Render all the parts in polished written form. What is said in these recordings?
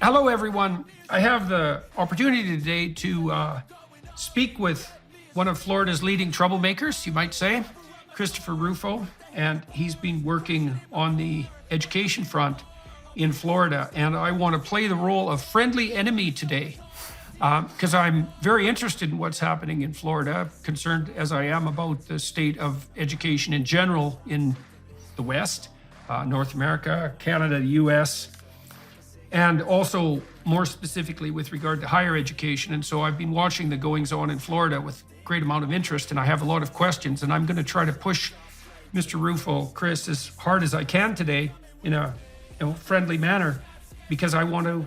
Hello, everyone. I have the opportunity today to speak with one of Florida's leading troublemakers, you might say, Christopher Rufo, and he's been working on the education front in Florida. And I want to play the role of friendly enemy today because I'm very interested in what's happening in Florida, concerned as I am about the state of education in general in the West, North America, Canada, the US, and also more specifically with regard to higher education. And so I've been watching the goings on in Florida with great amount of interest, and I have a lot of questions, and I'm going to try to push Mr. Rufo, Chris, as hard as I can today in a friendly manner, because I want to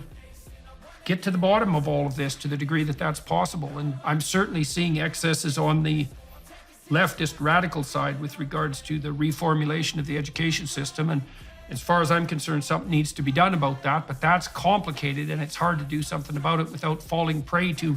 get to the bottom of all of this to the degree that that's possible. And I'm certainly seeing excesses on the leftist radical side with regards to the reformulation of the education system. And as far as I'm concerned, something needs to be done about that, but that's complicated and it's hard to do something about it without falling prey to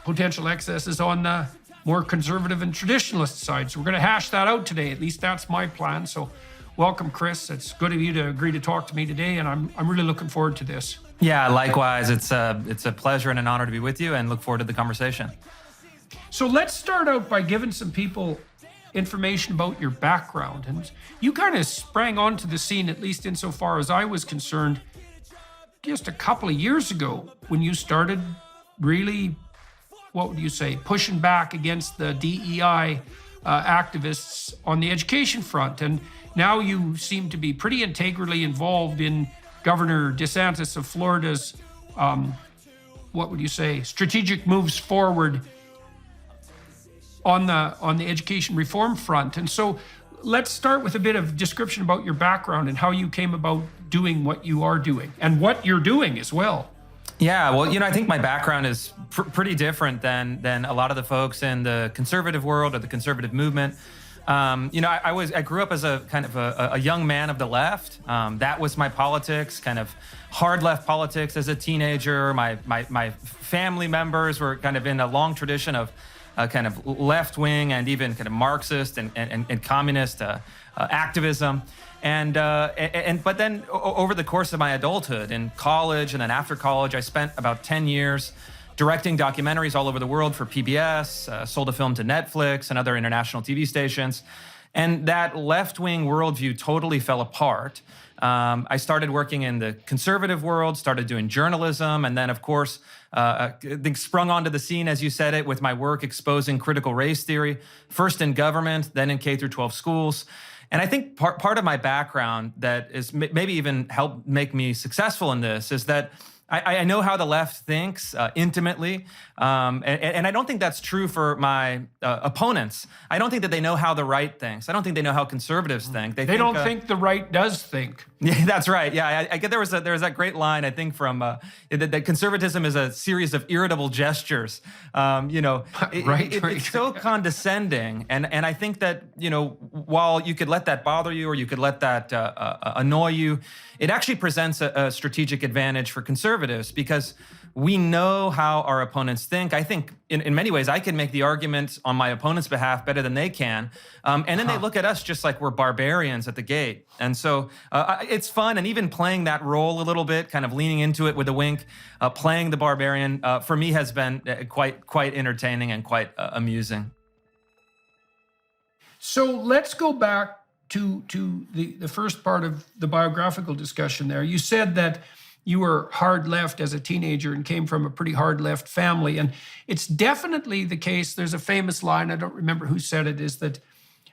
potential excesses on the more conservative and traditionalist side. So we're going to hash that out today. At least that's my plan. So welcome, Chris. It's good of you to agree to talk to me today, and I'm really looking forward to this. Yeah, likewise. It's a pleasure and an honor to be with you, and look forward to the conversation. So let's start out by giving some people information about your background. And you kind of sprang onto the scene, at least insofar as I was concerned, just a couple of years ago when you started really, what would you say, pushing back against the DEI activists on the education front. And now you seem to be pretty integrally involved in Governor DeSantis of Florida's, what would you say, strategic moves forward on the education reform front. And so let's start with a bit of description about your background and how you came about doing what you are doing and what you're doing as well. Yeah, well, I think my background is pretty different than a lot of the folks in the conservative world or the conservative movement. I grew up as a kind of a young man of the left. That was my politics, kind of hard left politics as a teenager. My family members were kind of in a long tradition of kind of left wing and even kind of Marxist and communist activism. But then over the course of my adulthood in college and then after college, I spent about 10 years directing documentaries all over the world for PBS, sold a film to Netflix and other international TV stations. And that left-wing worldview totally fell apart. I started working in the conservative world, started doing journalism, and then, of course, I think sprung onto the scene, as you said it, with my work exposing critical race theory, first in government, then in K through 12 schools. And I think part of my background that is maybe even helped make me successful in this is that I know how the left thinks intimately, and I don't think that's true for my opponents. I don't think that they know how the right thinks. I don't think they know how conservatives think. They don't think the right does think. Yeah, that's right. Yeah, I get there was that great line, I think, from that conservatism is a series of irritable gestures. It's so condescending, and I think that while you could let that bother you or you could let that annoy you, it actually presents a strategic advantage for conservatives because we know how our opponents think. I think in many ways I can make the argument on my opponent's behalf better than they can. And then they look at us just like we're barbarians at the gate. And so it's fun. And even playing that role a little bit, kind of leaning into it with a wink, playing the barbarian, for me has been quite entertaining and quite amusing. So let's go back to the first part of the biographical discussion there. You said that you were hard left as a teenager and came from a pretty hard left family. And it's definitely the case. There's a famous line, I don't remember who said it, is that,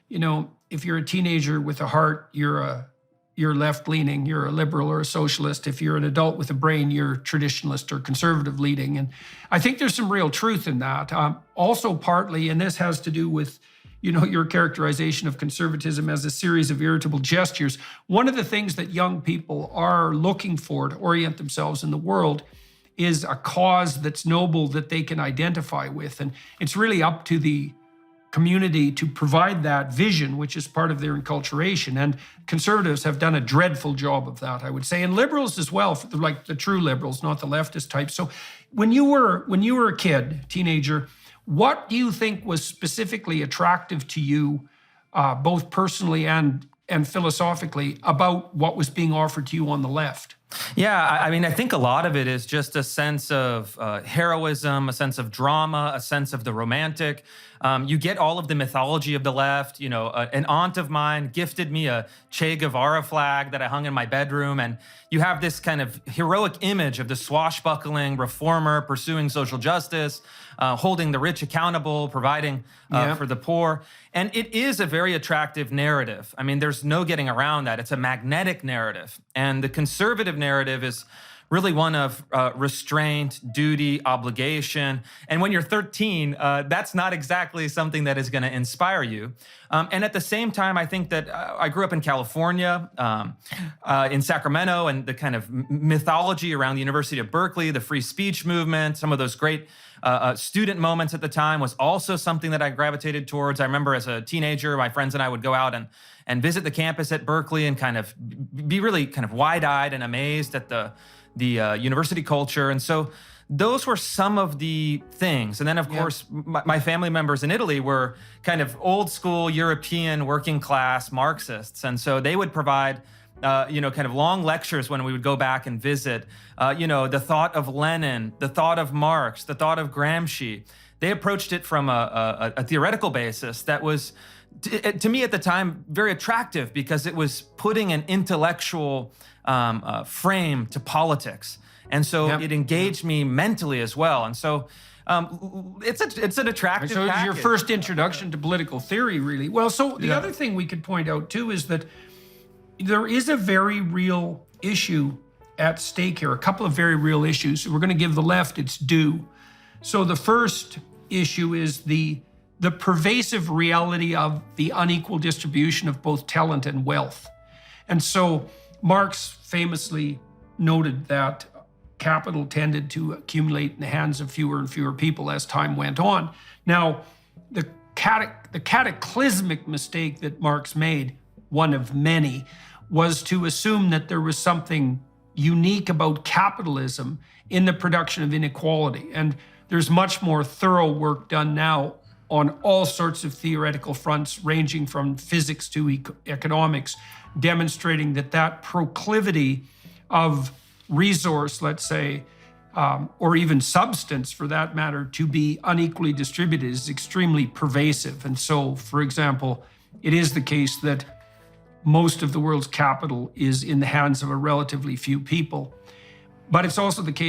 if you're a teenager with a heart, you're left leaning, you're a liberal or a socialist. If you're an adult with a brain, you're traditionalist or conservative leaning. And I think there's some real truth in that. Also partly, and this has to do with your characterization of conservatism as a series of irritable gestures. One of the things that young people are looking for to orient themselves in the world is a cause that's noble that they can identify with. And it's really up to the community to provide that vision, which is part of their enculturation. And conservatives have done a dreadful job of that, I would say, and liberals as well, like the true liberals, not the leftist type. So when you were a kid, teenager, what do you think was specifically attractive to you, both personally and philosophically, about what was being offered to you on the left? Yeah, I mean, I think a lot of it is just a sense of heroism, a sense of drama, a sense of the romantic. You get all of the mythology of the left. You know, an aunt of mine gifted me a Che Guevara flag that I hung in my bedroom, and you have this kind of heroic image of the swashbuckling reformer pursuing social justice, holding the rich accountable, providing for the poor. And it is a very attractive narrative. I mean, there's no getting around that. It's a magnetic narrative. And the conservative narrative is really one of restraint, duty, obligation. And when you're 13, that's not exactly something that is going to inspire you. And at the same time, I think that I grew up in California, in Sacramento, and the kind of mythology around the University of Berkeley, the free speech movement, some of those great student moments at the time was also something that I gravitated towards. I remember as a teenager, my friends and I would go out and visit the campus at Berkeley and kind of be really kind of wide-eyed and amazed at the university culture. And so those were some of the things. And then, of course, my family members in Italy were kind of old school European working class Marxists. And so they would provide kind of long lectures when we would go back and visit, the thought of Lenin, the thought of Marx, the thought of Gramsci. They approached it from a theoretical basis that was, to me at the time, very attractive because it was putting an intellectual frame to politics. And so it engaged me mentally as well. And so it's an attractive So it was package. your first introduction to political theory, really. Well, so the other thing we could point out, too, is that there is a very real issue at stake here, a couple of very real issues. We're going to give the left its due. So the first issue is the pervasive reality of the unequal distribution of both talent and wealth. And so Marx famously noted that capital tended to accumulate in the hands of fewer and fewer people as time went on. Now, the cataclysmic mistake that Marx made, one of many, was to assume that there was something unique about capitalism in the production of inequality. And there's much more thorough work done now on all sorts of theoretical fronts, ranging from physics to economics, demonstrating that proclivity of resource, let's say, or even substance for that matter, to be unequally distributed is extremely pervasive. And so, for example, it is the case that most of the world's capital is in the hands of a relatively few people. But it's also the case